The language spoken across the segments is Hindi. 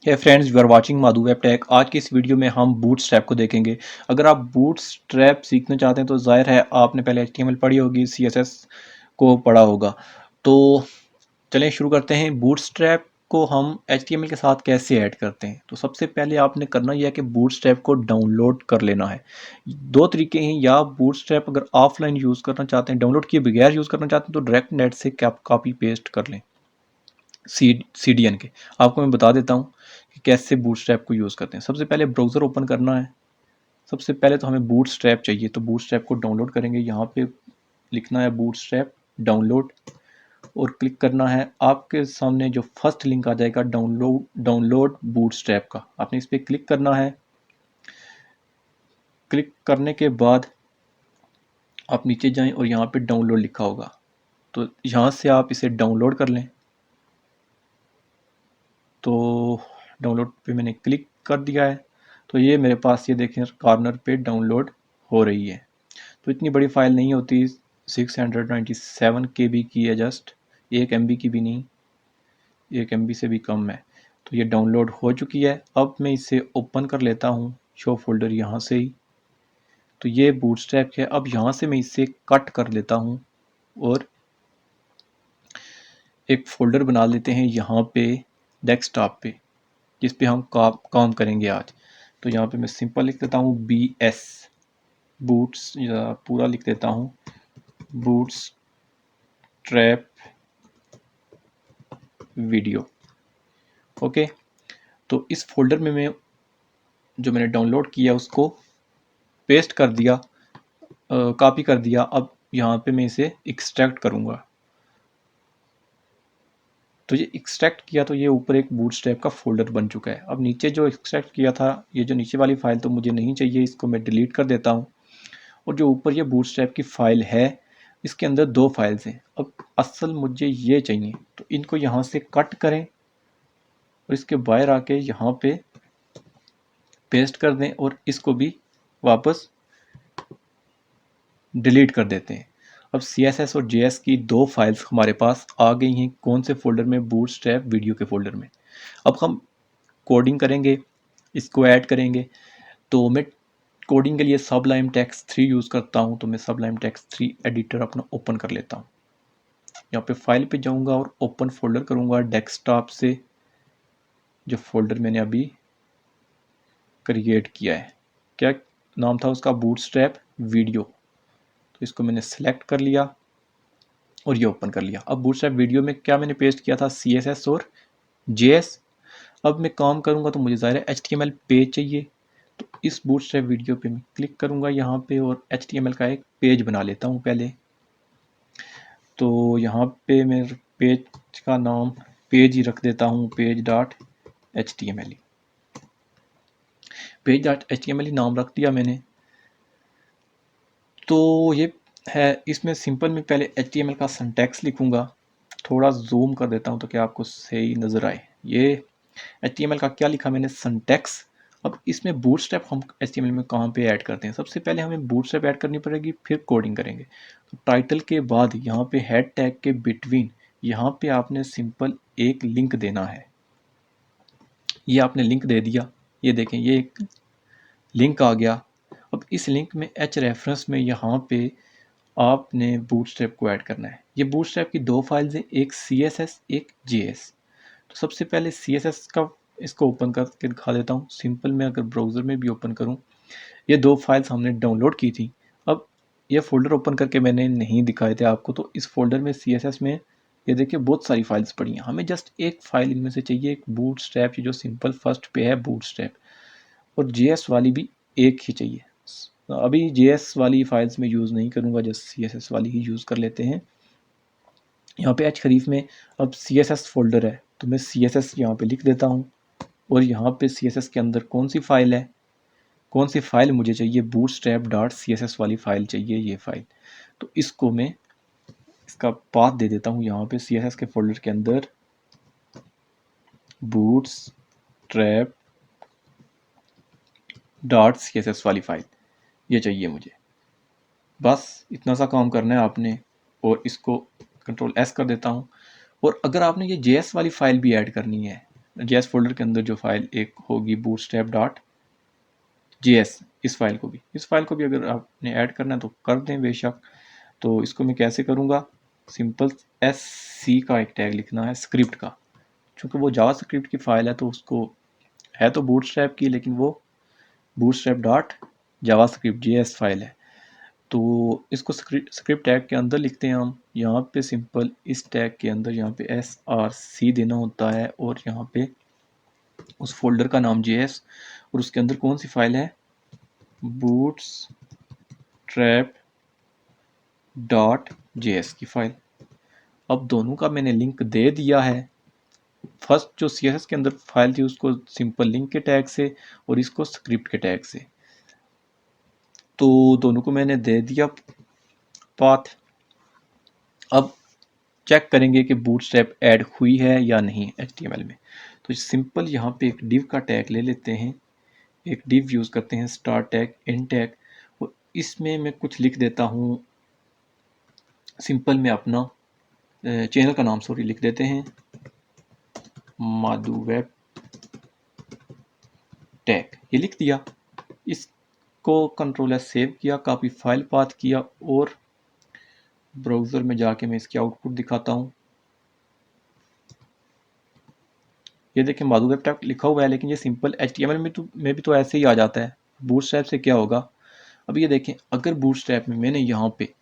Hey friends, you are watching Madhu Web Tech. आज की इस वीडियो में हम बूटस्ट्रैप को देखेंगे। अगर आप बूटस्ट्रैप सीखना चाहते हैं तो जाहिर है आपने पहले HTML पढ़ी होगी, CSS को पढ़ा होगा। तो चलें शुरू करते हैं। बूटस्ट्रैप को हम HTML के साथ कैसे ऐड करते हैं। तो सबसे पहले आपने करना यह है कि बूटस्ट्रैप को डाउनलोड कर लेना है। दो तरीके हैं, या बूटस्ट्रैप अगर ऑफलाइन यूज़ करना चाहते हैं, डाउनलोड किए बगैर यूज़ करना चाहते हैं तो डायरेक्ट नेट से कॉपी पेस्ट कर लें CDN के। आपको मैं बता देता हूँ कि कैसे बूटस्ट्रैप को यूज़ करते हैं। सबसे पहले ब्राउज़र ओपन करना है। सबसे पहले तो हमें बूटस्ट्रैप चाहिए, तो बूटस्ट्रैप को डाउनलोड करेंगे। यहाँ पे लिखना है बूटस्ट्रैप डाउनलोड और क्लिक करना है। आपके सामने जो फर्स्ट लिंक आ जाएगा डाउनलोड बूटस्ट्रैप का, आपने इस पर क्लिक करना है। क्लिक करने के बाद आप नीचे जाएं और यहाँ पे डाउनलोड लिखा होगा, तो यहाँ से आप इसे डाउनलोड कर लें। तो डाउनलोड पे मैंने क्लिक कर दिया है, तो ये मेरे पास ये देखें कॉर्नर पे डाउनलोड हो रही है। तो इतनी बड़ी फाइल नहीं होती, 697 KB की है, जस्ट 1 MB की भी नहीं, 1 MB से भी कम है। तो ये डाउनलोड हो चुकी है। अब मैं इसे ओपन कर लेता हूँ शो फोल्डर यहाँ से ही। तो ये बूटस्ट्रैप है। अब यहाँ से मैं इसे कट कर लेता हूँ और एक फ़ोल्डर बना लेते हैं यहाँ पे डेस्कटॉप पे, जिस पे हम काम करेंगे आज। तो यहाँ पे मैं सिंपल लिख देता हूँ BS बूट्स, या पूरा लिख देता हूँ बूट्स ट्रैप वीडियो। ओके, तो इस फोल्डर में मैं जो मैंने डाउनलोड किया उसको पेस्ट कर दिया, कॉपी कर दिया। अब यहाँ पे मैं इसे एक्सट्रैक्ट करूँगा। तो ये एक्सट्रैक्ट किया तो ये ऊपर एक बूटस्ट्रैप का फोल्डर बन चुका है। अब नीचे जो एक्सट्रैक्ट किया था, ये जो नीचे वाली फ़ाइल तो मुझे नहीं चाहिए, इसको मैं डिलीट कर देता हूँ। और जो ऊपर ये बूटस्ट्रैप की फ़ाइल है, इसके अंदर दो फाइल्स हैं। अब असल मुझे ये चाहिए, तो इनको यहाँ से कट करें और इसके बाहर आके यहाँ पे पेस्ट कर दें और इसको भी वापस डिलीट कर देते हैं। अब CSS और JS की दो फाइल्स हमारे पास आ गई हैं। कौन से फोल्डर में? बूटस्ट्रैप वीडियो के फोल्डर में। अब हम कोडिंग करेंगे, इसको ऐड करेंगे। तो मैं कोडिंग के लिए सबलाइम टेक्स्ट 3 यूज़ करता हूँ। तो मैं सबलाइम टेक्स्ट 3 एडिटर अपना ओपन कर लेता हूँ। यहाँ पे फाइल पे जाऊँगा और ओपन फोल्डर करूँगा डेस्कटॉप से, जो फोल्डर मैंने अभी क्रिएट किया है। क्या नाम था उसका? Bootstrap video. तो इसको मैंने सेलेक्ट कर लिया और ये ओपन कर लिया। अब बूटस्ट्रैप वीडियो में क्या मैंने पेस्ट किया था? CSS और JS। अब मैं काम करूँगा तो मुझे ज़ाहिर है HTML पेज चाहिए। तो इस बूटस्ट्रैप वीडियो पे मैं क्लिक करूँगा यहाँ पे और HTML का एक पेज बना लेता हूँ पहले। तो यहाँ पे मैं पेज का नाम पेज ही रख देता हूँ, page.html। page.html नाम रख दिया मैंने। तो ये है, इसमें सिंपल में पहले HTML का सिंटैक्स लिखूँगा। थोड़ा जूम कर देता हूँ तो क्या आपको सही नज़र आए। ये HTML का क्या लिखा मैंने? सिंटैक्स। अब इसमें बूटस्ट्रैप हम HTML में कहाँ पे ऐड करते हैं? सबसे पहले हमें बूटस्ट्रैप ऐड करनी पड़ेगी, फिर कोडिंग करेंगे। तो टाइटल के बाद यहाँ पे हेड टैग के बिटवीन यहाँ पे आपने सिंपल एक लिंक देना है। ये आपने लिंक दे दिया, ये देखें ये एक लिंक आ गया। अब इस लिंक में H रेफरेंस में यहाँ पे आपने बूटस्ट्रैप को ऐड करना है। ये बूटस्ट्रैप की दो फाइल्स हैं, एक CSS एक JS। तो सबसे पहले CSS का इसको ओपन करके दिखा देता हूँ। सिंपल में अगर ब्राउज़र में भी ओपन करूँ, ये दो फाइल्स हमने डाउनलोड की थी। अब ये फोल्डर ओपन करके मैंने नहीं दिखाए थे आपको। तो इस फोल्डर में CSS में ये देखिए बहुत सारी फाइल्स पड़ी हैं। हमें जस्ट एक फाइल इनमें से चाहिए, एक बूटस्ट्रैप, जो सिंपल फर्स्ट पे है बूटस्ट्रैप। और JS वाली भी एक ही चाहिए। अभी JS वाली फाइल्स में यूज़ नहीं करूँगा, जस्ट CSS वाली ही यूज़ कर लेते हैं। यहाँ पे H खरीफ में अब CSS फोल्डर है, तो मैं CSS यहाँ पे लिख देता हूँ। और यहाँ पे CSS के अंदर कौन सी फाइल है, कौन सी फाइल मुझे चाहिए? bootstrap.css वाली फाइल चाहिए, ये फाइल। तो इसको मैं इसका पाथ दे देता हूँ यहाँ पे CSS के फोल्डर के अंदर, bootstrap.css वाली फाइल ये चाहिए मुझे। बस इतना सा काम करना है आपने। और इसको Ctrl+S कर देता हूँ। और अगर आपने ये JS वाली फाइल भी ऐड करनी है, JS फोल्डर के अंदर जो फाइल एक होगी bootstrap.js, इस फाइल को भी अगर आपने ऐड करना है तो कर दें बेशक। तो इसको मैं कैसे करूँगा, सिंपल SC का एक टैग लिखना है स्क्रिप्ट का, चूँकि वो जावास्क्रिप्ट की फ़ाइल है तो उसको है तो बूटस्ट्रैप की, लेकिन वो bootstrap.javascript.js फाइल है। तो इसको स्क्रिप्ट टैग के अंदर लिखते हैं हम। यहाँ पे सिंपल इस टैग के अंदर यहाँ पे src देना होता है, और यहाँ पे उस फोल्डर का नाम JS, और उसके अंदर कौन सी फाइल है, bootstrap.js की फाइल। अब दोनों का मैंने लिंक दे दिया है। फर्स्ट जो CSS के अंदर फाइल थी उसको सिंपल लिंक के टैग से, और इसको स्क्रिप्ट के टैग से। तो दोनों को मैंने दे दिया पाथ। अब चेक करेंगे कि बूटस्ट्रैप ऐड हुई है या नहीं HTML में। तो सिंपल यहाँ पे एक div का टैग ले लेते हैं, एक div यूज़ करते हैं स्टार्ट टैग एंड टैग, और इसमें मैं कुछ लिख देता हूँ। सिंपल में अपना चैनल का नाम लिख देते हैं, माधु वेब टैग, ये लिख दिया। इसको कंट्रोल S सेव किया, कॉपी फाइल पाथ किया, और ब्राउज़र में जाके मैं इसकी आउटपुट दिखाता हूँ। ये देखें माधु वेब टैग लिखा हुआ है, लेकिन ये सिंपल HTML में भी तो ऐसे ही आ जाता है। बूटस्ट्रैप से क्या होगा, अब ये देखें, अगर बूटस्ट्रैप में मैंने यहाँ पे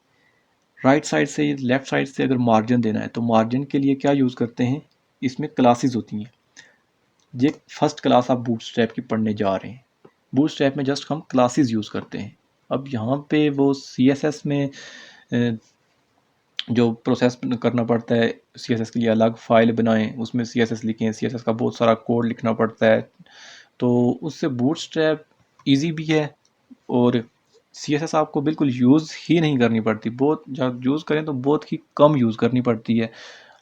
राइट साइड से लेफ्ट साइड से अगर मार्जिन देना है, तो मार्जिन के लिए क्या यूज़ करते हैं, इसमें क्लासेस होती हैं। ये फर्स्ट क्लास आप बूटस्ट्रैप की पढ़ने जा रहे हैं। बूटस्ट्रैप में जस्ट हम क्लासेस यूज़ करते हैं। अब यहाँ पे वो CSS में जो प्रोसेस करना पड़ता है, CSS के लिए अलग फाइल बनाएं, उसमें CSS लिखें, CSS का बहुत सारा कोड लिखना पड़ता है। तो उससे बूटस्ट्रैप इजी भी है, और CSS आपको बिल्कुल यूज़ ही नहीं करनी पड़ती। बहुत जब यूज़ करें तो बहुत ही कम यूज़ करनी पड़ती है।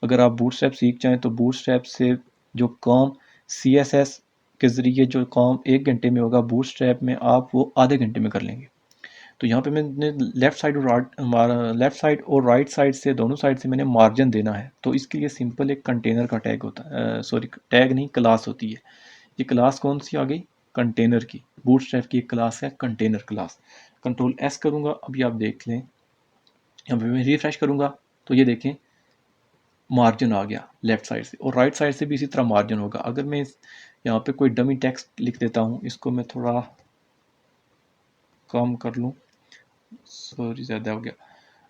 अगर आप बूटस्ट्रैप सीख जाएं तो बूटस्ट्रैप से जो काम CSS के ज़रिए जो काम 1 घंटे में होगा, बूटस्ट्रैप में आप वो आधे घंटे में कर लेंगे। तो यहाँ पे मैंने लेफ़्ट साइड और राइट साइड से, दोनों साइड से मैंने मार्जिन देना है। तो इसके लिए सिंपल एक कंटेनर का टैग होता है, सॉरी टैग नहीं, क्लास होती है। ये क्लास कौन सी आ गई, कंटेनर की। बूटस्ट्रैप की एक क्लास है कंटेनर क्लास। कंट्रोल S करूँगा, अभी आप देख लें, यहाँ पे मैं रिफ्रेश करूँगा तो ये देखें मार्जिन आ गया लेफ्ट साइड से, और राइट साइड से भी इसी तरह मार्जिन होगा। अगर मैं यहाँ पे कोई डमी टेक्स्ट लिख देता हूँ, इसको मैं थोड़ा कम कर लूँ, सॉरी ज़्यादा हो गया।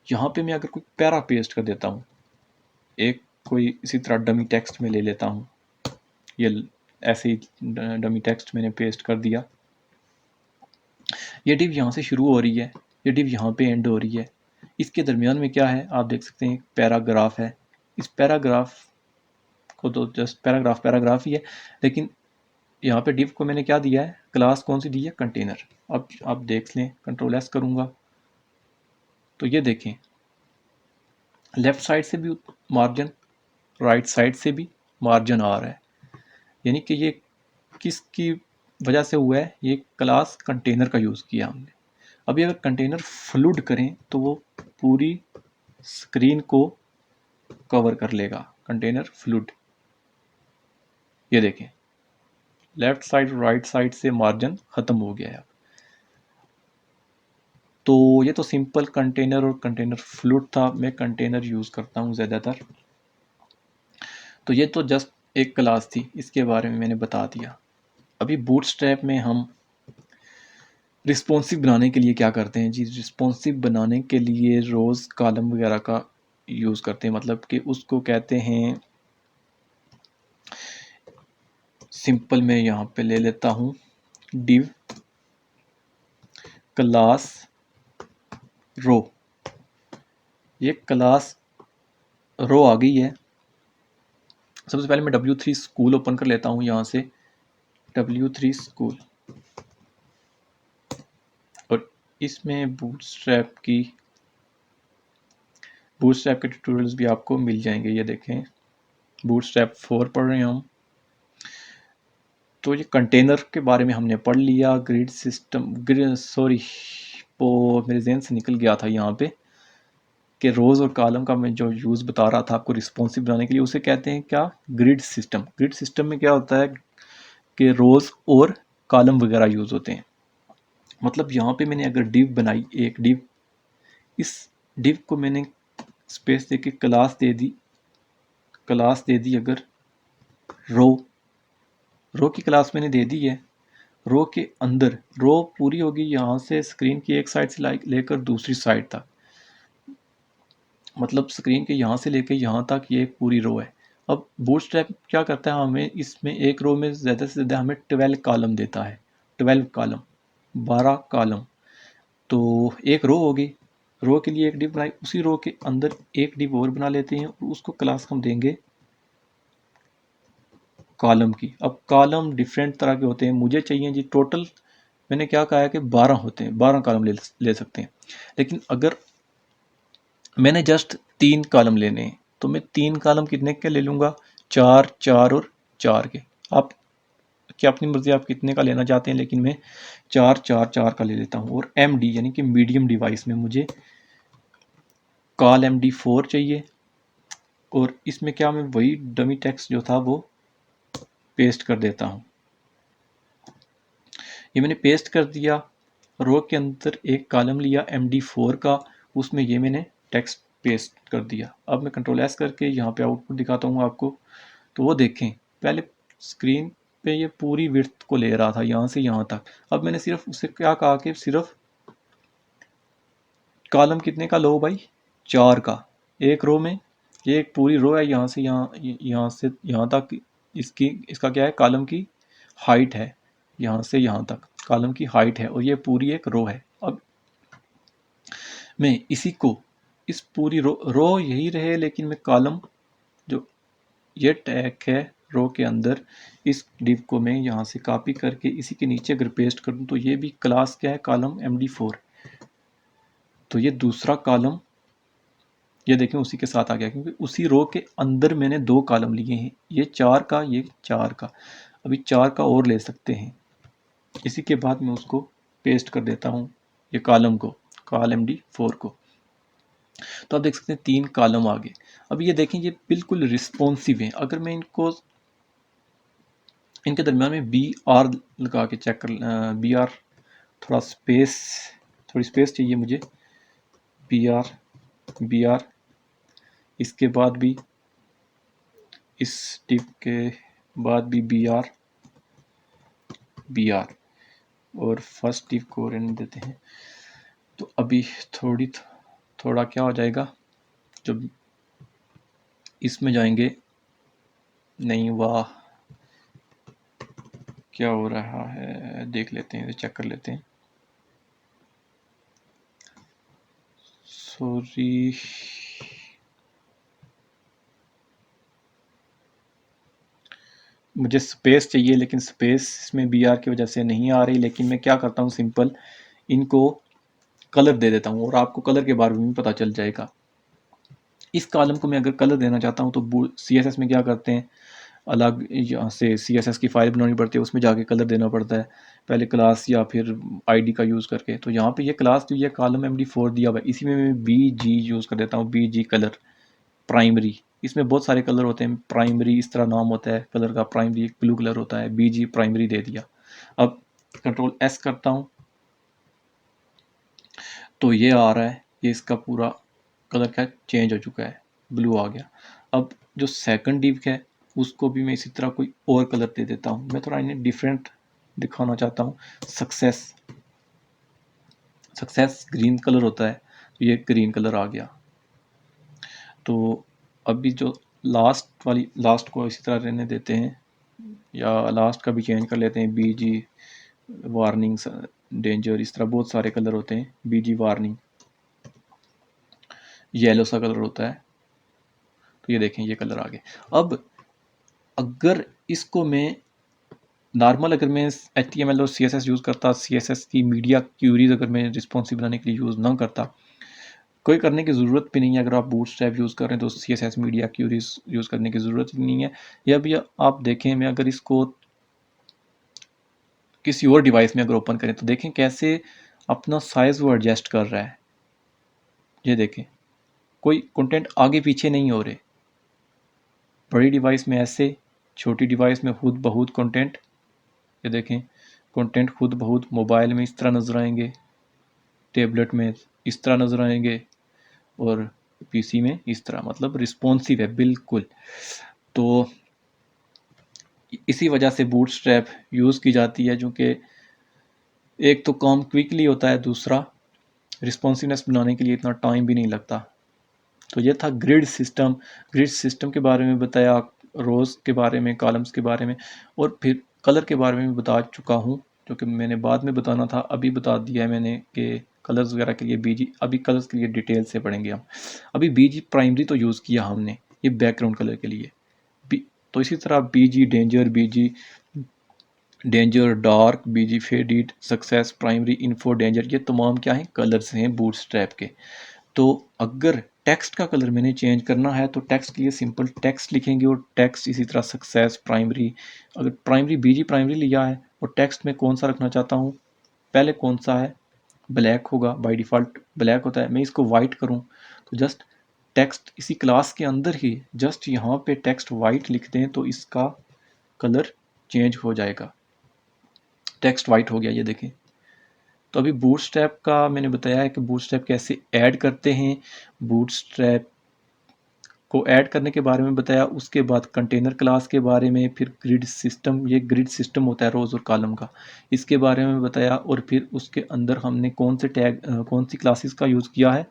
यहाँ पे मैं अगर कोई पैरा पेस्ट कर देता हूँ, एक कोई इसी तरह डमी टेक्स्ट में ले लेता हूँ, ये ऐसे ही डमी टेक्स्ट मैंने पेस्ट कर दिया। ये डिव यहाँ से शुरू हो रही है, ये डिव यहाँ पे एंड हो रही है। इसके दरमियान में क्या है आप देख सकते हैं, पैराग्राफ है। इस पैराग्राफ को तो जस्ट पैराग्राफ ही है, लेकिन यहाँ पे डिव को मैंने क्या दिया है, क्लास कौन सी दी है, कंटेनर। अब आप देख लें, कंट्रोल S करूँगा तो ये देखें लेफ्ट साइड से भी मार्जिन, राइट साइड से भी मार्जिन आ रहा है। यानी कि ये किसकी वजह से हुआ है, ये क्लास कंटेनर का यूज़ किया हमने। अभी अगर कंटेनर फ्लूड करें तो वो पूरी स्क्रीन को कवर कर लेगा, कंटेनर फ्लूड। ये देखें लेफ्ट साइड राइट साइड से मार्जिन ख़त्म हो गया है। तो ये तो सिंपल कंटेनर और कंटेनर फ्लूड था। मैं कंटेनर यूज़ करता हूँ ज़्यादातर। तो ये तो जस्ट एक क्लास थी, इसके बारे में मैंने बता दिया। अभी बूटस्ट्रैप में हम रिस्पॉन्सिव बनाने के लिए क्या करते हैं जी, रिस्पॉन्सिव बनाने के लिए रोज़ कॉलम वगैरह का यूज़ करते हैं। मतलब कि उसको कहते हैं, सिंपल मैं यहाँ पे ले लेता हूँ डिव क्लास रो। ये क्लास रो आ गई है। सबसे पहले मैं W3 स्कूल ओपन कर लेता हूँ यहाँ से, W3 स्कूल, और इसमें बूटस्ट्रैप के ट्यूटोरियल्स भी आपको मिल जाएंगे। ये देखें बूटस्ट्रैप 4 पढ़ रहे हैं हम। तो ये कंटेनर के बारे में हमने पढ़ लिया। ग्रिड सिस्टम, सॉरी वो मेरे जहन से निकल गया था यहाँ पे कि रोज़ और कॉलम का मैं जो यूज़ बता रहा था आपको रिस्पॉन्सिव बनाने के लिए, उसे कहते हैं क्या, ग्रिड सिस्टम। ग्रिड सिस्टम में क्या होता है कि रोज़ और कॉलम वगैरह यूज़ होते हैं। मतलब यहाँ पे मैंने अगर डिव बनाई, एक डिव, इस डिव को मैंने स्पेस दे के क्लास दे दी अगर रो की क्लास मैंने दे दी है। रो के अंदर रो पूरी होगी यहाँ से स्क्रीन की एक साइड से लेकर दूसरी साइड तक, मतलब स्क्रीन के यहाँ से लेकर यहाँ तक ये एक पूरी रो है। अब बूटस्ट्रैप क्या करता है, हमें इसमें एक रो में ज़्यादा से ज़्यादा हमें 12 कॉलम देता है, 12 कॉलम, 12 कॉलम। तो एक रो होगी, रो के लिए एक डिव बनाई, उसी रो के अंदर एक डिव और बना लेते हैं और उसको क्लास हम देंगे कॉलम की। अब कॉलम डिफरेंट तरह के होते हैं, मुझे चाहिए जी टोटल, मैंने क्या कहा है कि 12 होते हैं, 12 कॉलम ले सकते हैं। लेकिन अगर मैंने जस्ट 3 कॉलम लेने हैं तो मैं 3 कॉलम कितने के ले लूँगा, 4, 4 और 4 के। आप क्या अपनी मर्ज़ी, आप कितने का लेना चाहते हैं, लेकिन मैं 4, 4, 4 का ले लेता हूँ। और MD यानी कि मीडियम डिवाइस में मुझे कॉल MD4 चाहिए, और इसमें क्या, मैं वही डमी टेक्स्ट जो था वो पेस्ट कर देता हूँ। ये मैंने पेस्ट कर दिया, रो के अंदर एक कॉलम लिया MD4 का, उसमें ये मैंने टेक्स्ट पेस्ट कर दिया। अब मैं कंट्रोल S करके यहाँ पे आउटपुट दिखाता हूँ आपको। तो वो देखें, पहले स्क्रीन पे ये पूरी विड्थ को ले रहा था यहाँ से यहाँ तक। अब मैंने सिर्फ उससे क्या कहा कि सिर्फ कॉलम कितने का लो भाई, 4 का। एक रो में ये एक पूरी रो है, यहाँ से यहाँ से यहाँ तक, इसका क्या है, कॉलम की हाइट है, यहाँ से यहाँ तक कॉलम की हाइट है, और ये पूरी एक रो है। अब मैं इसी को, इस पूरी रो यही रहे, लेकिन मैं कॉलम, जो ये टैग है रो के अंदर, इस डिव को मैं यहाँ से कॉपी करके इसी के नीचे अगर पेस्ट कर दूँ तो ये भी क्लास क्या है, कॉलम MD4। तो ये दूसरा कॉलम, ये देखें उसी के साथ आ गया, क्योंकि उसी रो के अंदर मैंने 2 कॉलम लिए हैं, ये 4 का, ये 4 का। अभी 4 का और ले सकते हैं। इसी के बाद मैं उसको पेस्ट कर देता हूँ, ये कॉलम को, कॉल MD4 को। तो आप देख सकते हैं 3 कॉलम आ गए। अब ये देखें, ये बिल्कुल रिस्पॉन्सिव हैं। अगर मैं इनके दरमियान में BR लगा के चेक कर, BR, थोड़ा स्पेस, थोड़ी स्पेस चाहिए मुझे, BR, इसके बाद भी, इस टिप के बाद भी BR, और फर्स्ट टिप को रहने देते हैं। तो अभी थोड़ा क्या हो जाएगा, जब इसमें जाएंगे, नहीं वाह, क्या हो रहा है देख लेते हैं, चेक कर लेते हैं। सॉरी, मुझे स्पेस चाहिए, लेकिन स्पेस इसमें BR की वजह से नहीं आ रही। लेकिन मैं क्या करता हूँ, सिंपल इनको कलर दे देता हूँ, और आपको कलर के बारे में भी पता चल जाएगा। इस कॉलम को मैं अगर कलर देना चाहता हूँ तो CSS में क्या करते हैं, अलग यहाँ से CSS की फाइल बनानी पड़ती है, उसमें जाके कलर देना पड़ता है, पहले क्लास या फिर ID का यूज़ करके। तो यहाँ पे ये क्लास जो ये कॉलम MD4 दिया हुआ है, इसी में मैं BG यूज़ कर देता हूँ, BG कलर प्राइमरी। इसमें बहुत सारे कलर होते हैं, प्राइमरी इस तरह नाम होता है कलर का, प्राइमरी एक ब्लू कलर होता है, BG प्राइमरी दे दिया। अब कंट्रोल S करता हूँ तो ये आ रहा है, ये इसका पूरा कलर क्या चेंज हो चुका है, ब्लू आ गया। अब जो सेकंड डिव है उसको भी मैं इसी तरह कोई और कलर दे देता हूँ। मैं थोड़ा इन्हें डिफरेंट दिखाना चाहता हूँ। सक्सेस ग्रीन कलर होता है, तो ये ग्रीन कलर आ गया। तो अभी जो लास्ट को इसी तरह रहने देते हैं, या लास्ट का भी चेंज कर लेते हैं, BG वार्निंग, डेंजर, इस तरह बहुत सारे कलर होते हैं। BG वार्निंग येलो सा कलर होता है, तो ये देखें ये कलर आ गए। अब अगर इसको मैं नॉर्मल, अगर मैं HTML और CSS यूज़ करता, CSS की मीडिया क्यूरीज अगर मैं रिस्पॉन्सिव बनाने के लिए यूज़ ना करता, कोई करने की ज़रूरत भी नहीं है। अगर आप बूटस्ट्रैप यूज़ कर रहे हैं तो CSS मीडिया क्यूरीज यूज़ करने की ज़रूरत भी नहीं है। या भी आप देखें, मैं अगर इसको किसी और डिवाइस में अगर ओपन करें तो देखें कैसे अपना साइज़ वो एडजस्ट कर रहा है। ये देखें, कोई कंटेंट आगे पीछे नहीं हो रहे। बड़ी डिवाइस में ऐसे, छोटी डिवाइस में खुद बहुत कंटेंट, ये देखें कंटेंट खुद बहुत मोबाइल में इस तरह नज़र आएंगे, टैबलेट में इस तरह नज़र आएंगे और पीसी में इस तरह, मतलब रिस्पॉन्सिव है बिल्कुल। तो इसी वजह से बूटस्ट्रैप यूज़ की जाती है, क्योंकि एक तो काम क्विकली होता है, दूसरा रिस्पॉन्सिवनेस बनाने के लिए इतना टाइम भी नहीं लगता। तो ये था ग्रिड सिस्टम। ग्रिड सिस्टम के बारे में बताया, रोज़ के बारे में, कॉलम्स के बारे में, और फिर कलर के बारे में भी बता चुका हूँ, जो कि मैंने बाद में बताना था, अभी बता दिया है मैंने कि कलर्स वगैरह के लिए बीजी, अभी कलर्स के लिए डिटेल से पढ़ेंगे हम। अभी बीजी प्राइमरी तो यूज़ किया हमने, ये बैकग्राउंड कलर के लिए। तो इसी तरह बीजी डेंजर, बीजी डेंजर डार्क, बीजी फेडिड, सक्सेस, प्राइमरी, इन्फो, डेंजर, ये तमाम क्या हैं, कलर्स हैं बूटस्ट्रैप के। तो अगर टेक्स्ट का कलर मैंने चेंज करना है तो टेक्स्ट के लिए सिंपल टेक्स्ट लिखेंगे, और टेक्स्ट इसी तरह सक्सेस, प्राइमरी, अगर प्राइमरी बीजी प्राइमरी लिया है और टेक्स्ट में कौन सा रखना चाहता हूँ, पहले कौन सा है, ब्लैक होगा, बाय डिफ़ॉल्ट ब्लैक होता है, मैं इसको वाइट करूँ तो जस्ट टेक्स्ट इसी क्लास के अंदर ही जस्ट यहाँ पे टेक्स्ट वाइट लिख दें तो इसका कलर चेंज हो जाएगा, टेक्स्ट वाइट हो गया, ये देखें। तो अभी बूटस्ट्रैप का मैंने बताया है कि बूटस्ट्रैप कैसे ऐड करते हैं, बूटस्ट्रैप को ऐड करने के बारे में बताया, उसके बाद कंटेनर क्लास के बारे में, फिर ग्रिड सिस्टम, ये ग्रिड सिस्टम होता है रोज़ और कॉलम का, इसके बारे में बताया, और फिर उसके अंदर हमने कौन से टैग, कौन सी क्लासेस का यूज़ किया है,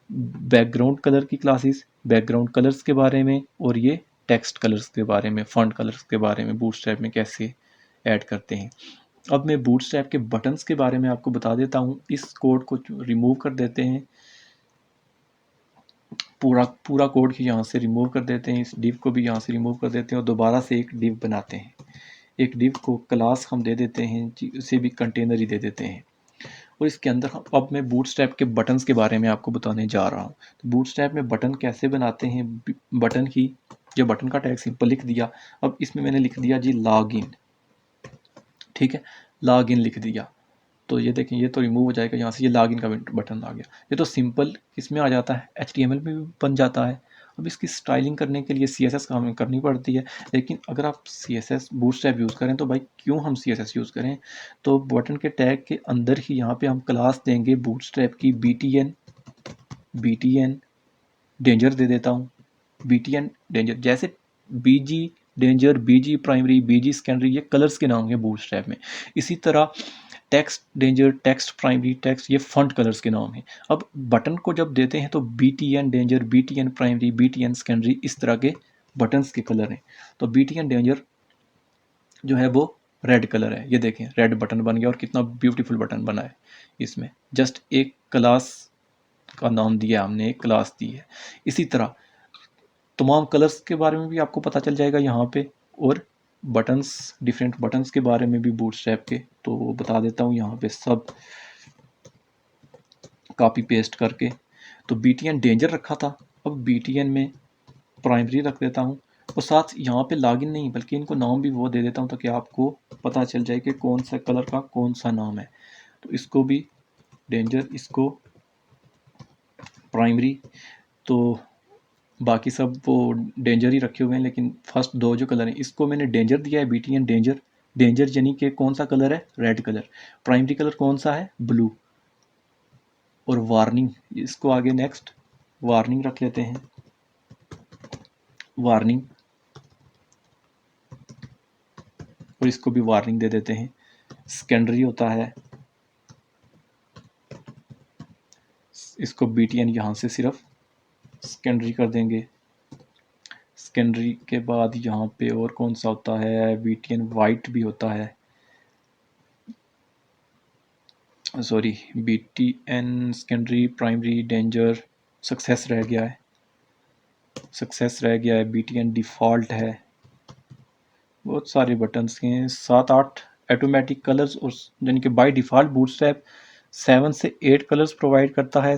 बैकग्राउंड कलर की क्लासेस, बैकग्राउंड कलर्स के बारे में, और ये टेक्स्ट कलर्स के बारे में, फॉन्ट कलर्स के बारे में बूटस्ट्रैप में कैसे ऐड करते हैं। अब मैं बूटस्ट्रैप के बटन्स के बारे में आपको बता देता हूँ। इस कोड को रिमूव कर देते हैं, पूरा कोड ही यहाँ से रिमूव कर देते हैं, इस डिव को भी यहाँ से रिमूव कर देते हैं और दोबारा से एक डिव बनाते हैं। एक डिव को क्लास हम दे देते हैं, उसे भी कंटेनर ही दे देते हैं, और इसके अंदर अब मैं बूटस्ट्रैप के बटन्स के बारे में आपको बताने जा रहा हूँ। तो बूटस्ट्रैप में बटन कैसे बनाते हैं, बटन की, जो बटन का टैग सिंपल लिख दिया, अब इसमें मैंने लिख दिया जी लॉग इन, ठीक है, लॉग इन लिख दिया, तो ये देखें ये तो रिमूव हो जाएगा यहाँ से, ये लॉगिन का बटन आ गया। ये तो सिंपल इसमें आ जाता है, HTML में भी बन जाता है। अब इसकी स्टाइलिंग करने के लिए CSS का हमें करनी पड़ती है, लेकिन अगर आप CSS बूटस्ट्रैप यूज़ करें तो भाई क्यों हम CSS यूज़ करें, तो बटन के टैग के अंदर ही यहाँ पे हम क्लास देंगे बूटस्ट्रैप की BTN डेंजर दे देता हूँ, BTN डेंजर, जैसे BG danger, BG primary, BG secondary, ये कलर्स के नाम हैं बूटस्ट्रैप में। इसी तरह text danger, text primary, text, ये फॉन्ट कलर्स के नाम हैं। अब बटन को जब देते हैं तो BTN danger, BTN primary, BTN secondary, इस तरह के बटन्स के कलर हैं। तो BTN डेंजर जो है वो रेड कलर है, ये देखें रेड बटन बन गया और कितना ब्यूटीफुल बटन बना है। इसमें जस्ट एक क्लास का नाम दिया हमने, एक क्लास दी है। इसी तरह तमाम कलर्स के बारे में भी आपको पता चल जाएगा यहाँ पे, और बटन्स, डिफरेंट बटन्स के बारे में भी बूटस्ट्रैप के, तो बता देता हूँ यहाँ पे सब कॉपी पेस्ट करके। तो BTN डेंजर रखा था, अब BTN में प्राइमरी रख देता हूँ, और साथ यहाँ पे लॉगिन नहीं बल्कि इनको नाम भी वो दे देता हूँ ताकि आपको पता चल जाए कि कौन सा कलर का कौन सा नाम है। तो इसको भी डेंजर, इसको प्राइमरी, तो बाकी सब वो डेंजर ही रखे हुए हैं, लेकिन फर्स्ट दो जो कलर हैं इसको मैंने डेंजर दिया है, BTN डेंजर, डेंजर यानी कि कौन सा कलर है, रेड कलर, प्राइमरी कलर कौन सा है, ब्लू, और वार्निंग, इसको आगे नेक्स्ट वार्निंग रख लेते हैं, वार्निंग, और इसको भी वार्निंग दे देते हैं। सेकेंडरी होता है, इसको BTN यहाँ से सिर्फ सेकेंडरी कर देंगे। सेकेंडरी के बाद यहाँ पे और कौन सा होता है, BTN वाइट भी होता है, sorry BTN secondary, primary, danger, success रह गया है, सक्सेस रह गया है, BTN डिफ़ॉल्ट है, बहुत सारे बटन्स हैं, 7-8 ऑटोमेटिक कलर्स, और यानी कि बाय डिफ़ॉल्ट बूटस्ट्रैप 7 से 8 कलर्स प्रोवाइड करता है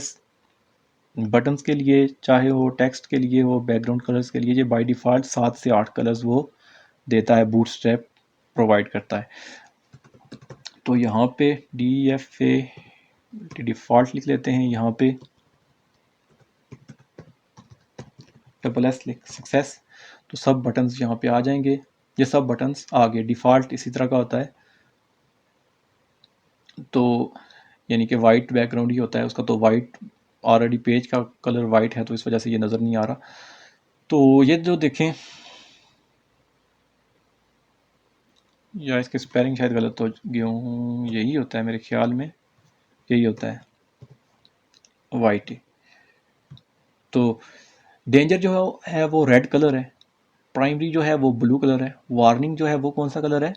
बटन्स के लिए, चाहे वो टेक्स्ट के लिए हो, बैकग्राउंड कलर्स के लिए, ये बाय डिफ़ॉल्ट 7 से 8 कलर्स वो देता है, बूटस्ट्रैप प्रोवाइड करता है। तो यहाँ पे DFA डिफ़ॉल्ट लिख लेते हैं, यहाँ पे डबल एस लिख सक्सेस, तो सब बटन्स यहाँ पे आ जाएंगे। ये सब बटन्स आ गए। डिफ़ॉल्ट इसी तरह का होता है, तो यानी कि वाइट बैकग्राउंड ही होता है उसका, तो वाइट ऑलरेडी पेज का कलर वाइट है तो इस वजह से ये नज़र नहीं आ रहा। तो ये जो देखें, या इसके स्पेलिंग शायद गलत हो गया हूँ, यही होता है मेरे ख्याल में, यही होता है वाइट। तो डेंजर जो है वो रेड कलर है, प्राइमरी जो है वो ब्लू कलर है, वार्निंग जो है वो कौन सा कलर है,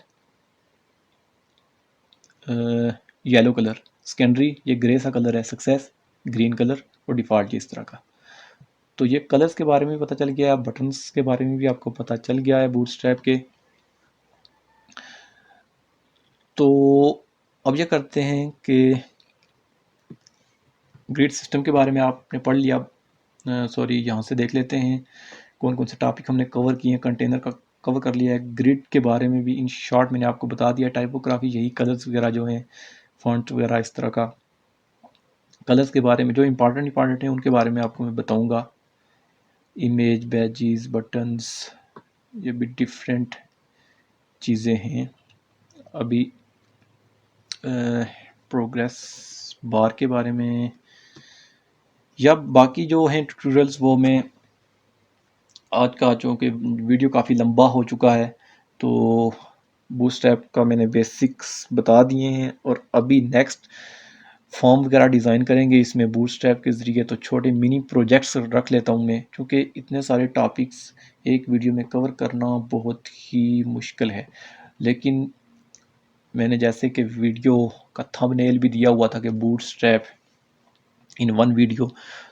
येलो कलर, सेकेंडरी ये ग्रे सा कलर है, सक्सेस ग्रीन कलर, और डिफ़ॉल्ट इस तरह का। तो ये कलर्स के बारे में पता चल गया, बटन्स के बारे में भी आपको पता चल गया है बूटस्ट्रैप के। तो अब ये करते हैं कि ग्रिड सिस्टम के बारे में आपने पढ़ लिया, सॉरी यहाँ से देख लेते हैं कौन कौन से टॉपिक हमने कवर किए हैं। कंटेनर का कवर कर लिया है, ग्रिड के बारे में भी इन शॉर्ट मैंने आपको बता दिया, टाइपोग्राफी यही कलर्स वगैरह जो हैं, फॉन्ट वगैरह इस तरह का। कलर्स के बारे में जो इंपॉर्टेंट हैं उनके बारे में आपको मैं बताऊंगा। इमेज, बैजेस, बटन्स, ये भी डिफरेंट चीज़ें हैं। अभी प्रोग्रेस बार के बारे में या बाकी जो हैं ट्यूटोरियल्स वो मैं आज का, चूँकि वीडियो काफ़ी लंबा हो चुका है तो बूटस्ट्रैप का मैंने बेसिक्स बता दिए हैं। और अभी नेक्स्ट फॉर्म वगैरह डिज़ाइन करेंगे इसमें बूटस्ट्रैप के ज़रिए, तो छोटे मिनी प्रोजेक्ट्स रख लेता हूँ मैं, क्योंकि इतने सारे टॉपिक्स एक वीडियो में कवर करना बहुत ही मुश्किल है। लेकिन मैंने जैसे कि वीडियो का थंबनेल भी दिया हुआ था कि बूटस्ट्रैप इन वन वीडियो,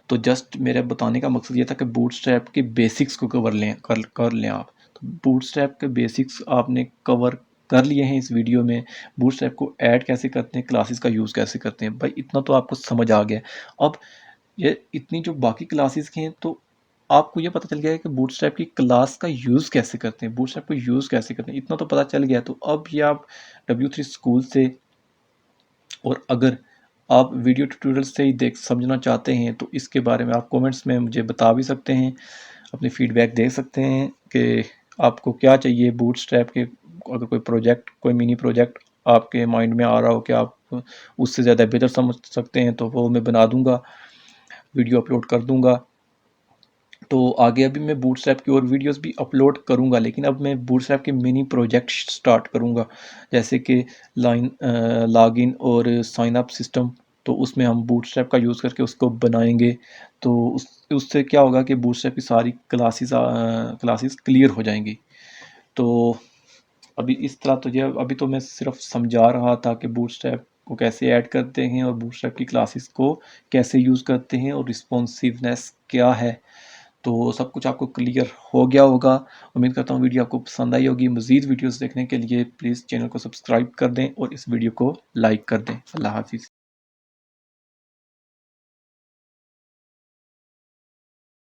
तो जस्ट मेरे बताने का मकसद ये था कि बूटस्ट्रैप के बेसिक्स को कवर लें कर लें आप। तो बूटस्ट्रैप के बेसिक्स आपने कवर कर लिए हैं इस वीडियो में। बूटस्ट्रैप को ऐड कैसे करते हैं, क्लासेस का यूज़ कैसे करते हैं, भाई इतना तो आपको समझ आ गया। अब ये इतनी जो बाकी क्लासेस की हैं, तो आपको ये पता चल गया है कि बूटस्ट्रैप की क्लास का यूज़ कैसे करते हैं, बूटस्ट्रैप को यूज़ कैसे करते हैं, इतना तो पता चल गया। तो अब ये आप W3 स्कूल से, और अगर आप वीडियो ट्यूटोरियल से ही देख समझना चाहते हैं तो इसके बारे में आप कमेंट्स में मुझे बता भी सकते हैं, अपनी फीडबैक दे सकते हैं कि आपको क्या चाहिए बूटस्ट्रैप के। अगर कोई प्रोजेक्ट, कोई मिनी प्रोजेक्ट आपके माइंड में आ रहा हो कि आप उससे ज़्यादा बेहतर समझ सकते हैं, तो वो मैं बना दूंगा, वीडियो अपलोड कर दूंगा। तो आगे अभी मैं बूटस्ट्रैप की और वीडियोस भी अपलोड करूंगा, लेकिन अब मैं बूटस्ट्रैप के मिनी प्रोजेक्ट स्टार्ट करूंगा, जैसे कि लॉगिन और साइन अप सिस्टम। तो उसमें हम बूटस्ट्रैप का यूज़ करके उसको बनाएंगे, तो उससे क्या होगा कि बूटस्ट्रैप की सारी क्लासेस क्लियर हो जाएंगी। तो अभी इस तरह तो ये, अभी तो मैं सिर्फ समझा रहा था कि बूटस्ट्रैप को कैसे ऐड करते हैं और बूटस्ट्रैप की क्लासेस को कैसे यूज़ करते हैं और रिस्पॉन्सिवनेस क्या है। तो सब कुछ आपको क्लियर हो गया होगा। उम्मीद करता हूँ वीडियो आपको पसंद आई होगी। मज़ीद वीडियोस देखने के लिए प्लीज़ चैनल को सब्सक्राइब कर दें और इस वीडियो को लाइक कर दें। अल्लाह हाफिज़।